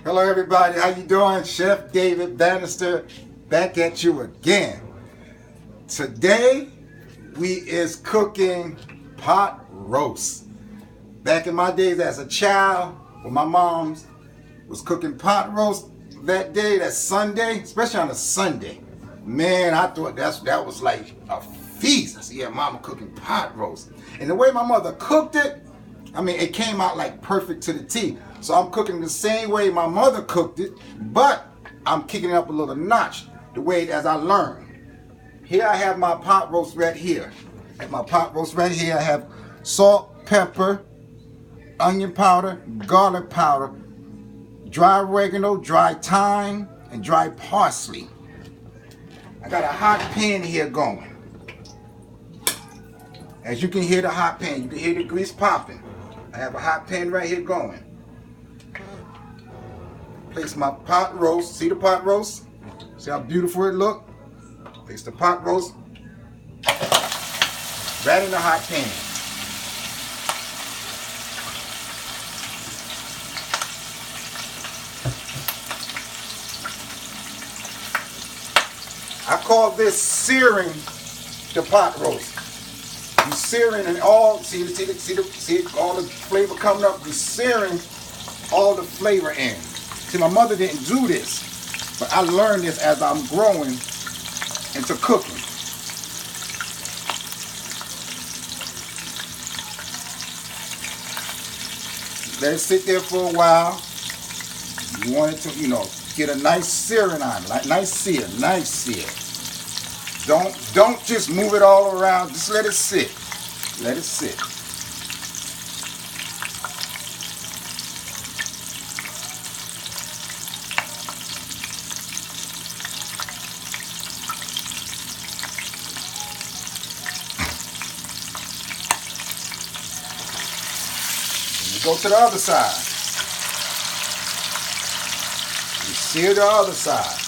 Hello everybody, how you doing? Chef David Bannister back at you again. Today we is cooking pot roast. Back in my days as a child, when my mom's was cooking pot roast that day, that Sunday, especially on a Sunday, man, I thought that was like a feast. I said, yeah, mama cooking pot roast. And the way my mother cooked it, I mean, it came out like perfect to the T. So I'm cooking the same way my mother cooked it, but I'm kicking it up a little notch, the way as I learned. Here I have my pot roast right here. At my pot roast right here, I have salt, pepper, onion powder, garlic powder, dry oregano, dry thyme, and dry parsley. I got a hot pan here going. As you can hear the hot pan, you can hear the grease popping. I have a hot pan right here going. Place my pot roast. See the pot roast? See how beautiful it look? Place the pot roast right in the hot pan. I call this searing the pot roast. You searing and all, see all the flavor coming up. You searing all the flavor in. See, my mother didn't do this, but I learned this as I'm growing into cooking. Let it sit there for a while. You want it to, get a nice searing on it, like nice sear. Don't just move it all around. Just let it sit. Let it sit. Go to the other side. You sear the other side.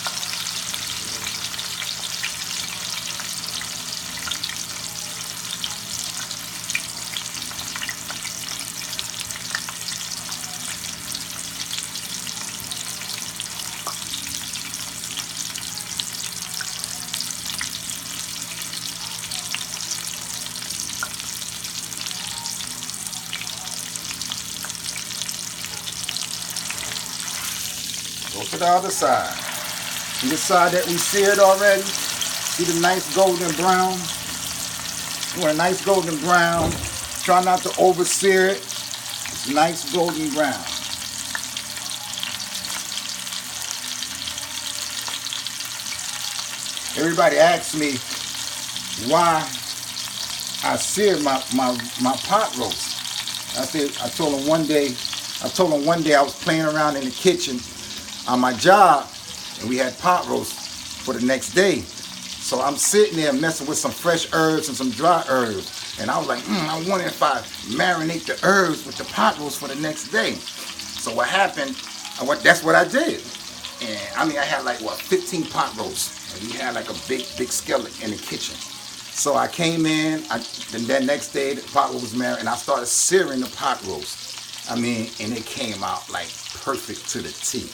Go to the other side. See the side that we seared already? See the nice golden brown? You want a nice golden brown. Try not to over-sear it. It's nice golden brown. Everybody asks me why I seared my pot roast. I told them one day I was playing around in the kitchen on my job, and we had pot roast for the next day. So I'm sitting there messing with some fresh herbs and some dry herbs, and I was like, I wonder if I marinate the herbs with the pot roast for the next day. So what happened? That's what I did, and I mean I had like 15 pot roasts, and we had like a big skillet in the kitchen. So I came in, and that next day the pot roast was marinated, and I started searing the pot roast. I mean, and it came out like perfect to the T.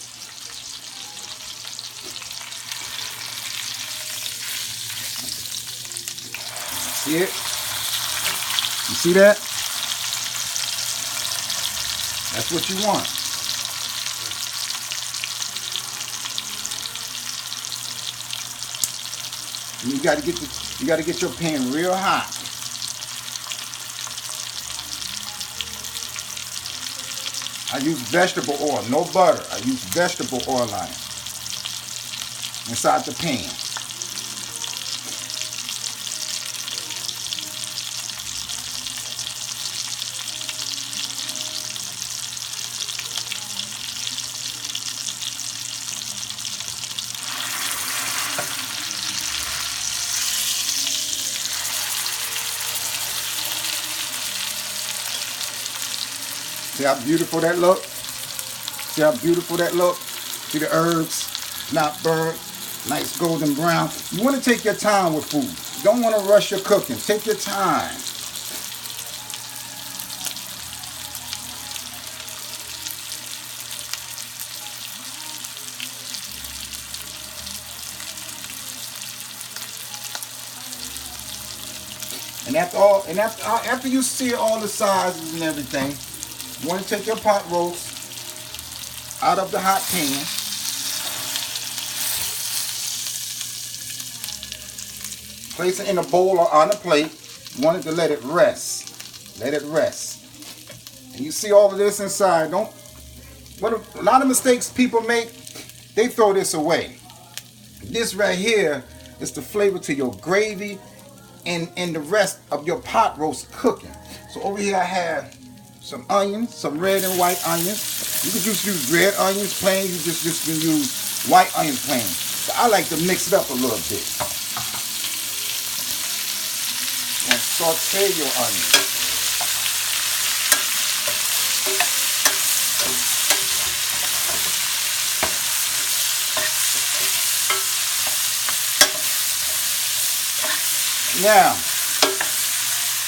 See it? You see that? That's what you want. And you gotta get your pan real hot. I use vegetable oil, no butter. I use vegetable oil on it inside the pan. See how beautiful that look? See how beautiful that look? See the herbs not burnt, nice golden brown. You want to take your time with food. You don't want to rush your cooking. Take your time. And after you see all the sizes and everything, you want to take your pot roast out of the hot pan. Place it in a bowl or on a plate. You want it to let it rest. Let it rest. And you see all of this inside. A lot of mistakes people make, they throw this away. This right here is the flavor to your gravy and the rest of your pot roast cooking. So over here I have some onions, some red and white onions. You can just use red onions plain. You just can use white onions plain. So I like to mix it up a little bit. And saute your onions. Now,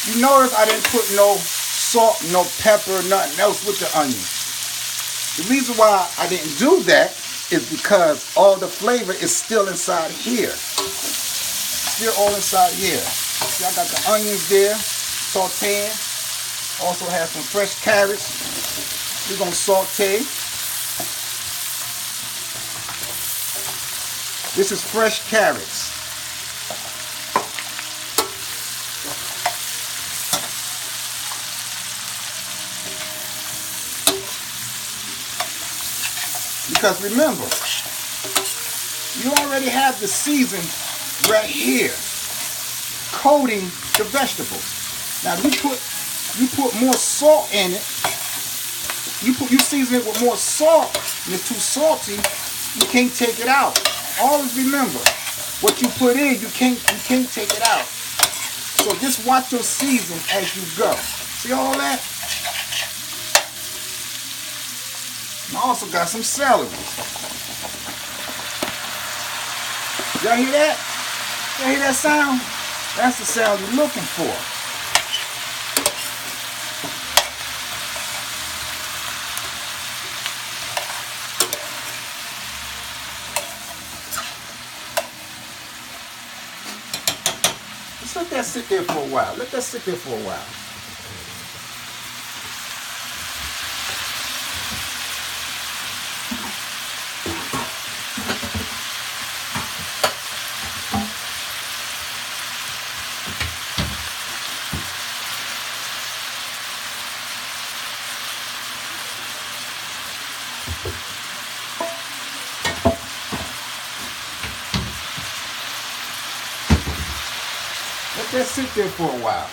you notice I didn't put no salt, no pepper, nothing else with the onions. The reason why I didn't do that is because all the flavor is still inside here. Still all inside here. See, I got the onions there, sauteing. Also have some fresh carrots. We're gonna saute. This is fresh carrots. Because remember, you already have the season right here, coating the vegetables. Now you put more salt in it. You season it with more salt, and it's too salty, you can't take it out. Always remember, what you put in, you can't take it out. So just watch your season as you go. See all that? I also got some celery. Y'all hear that? Y'all hear that sound? That's the sound you're looking for. Let's let that sit there for a while. Let that sit there for a while. Let that sit there for a while.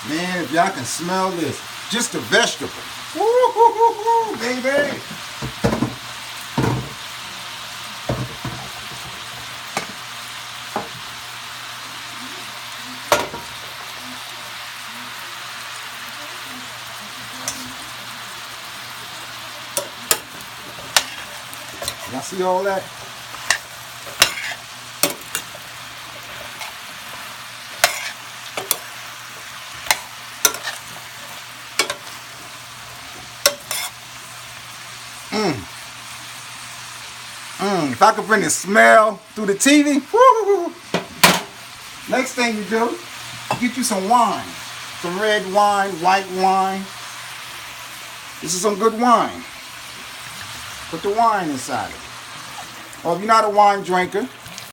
Man, if y'all can smell this, just the vegetable. Woo-hoo-hoo-hoo, baby. Y'all see all that? If I could bring the smell through the TV, woo! Next thing you do, get you some wine. Some red wine, white wine. This is some good wine. Put the wine inside it. Or if you're not a wine drinker,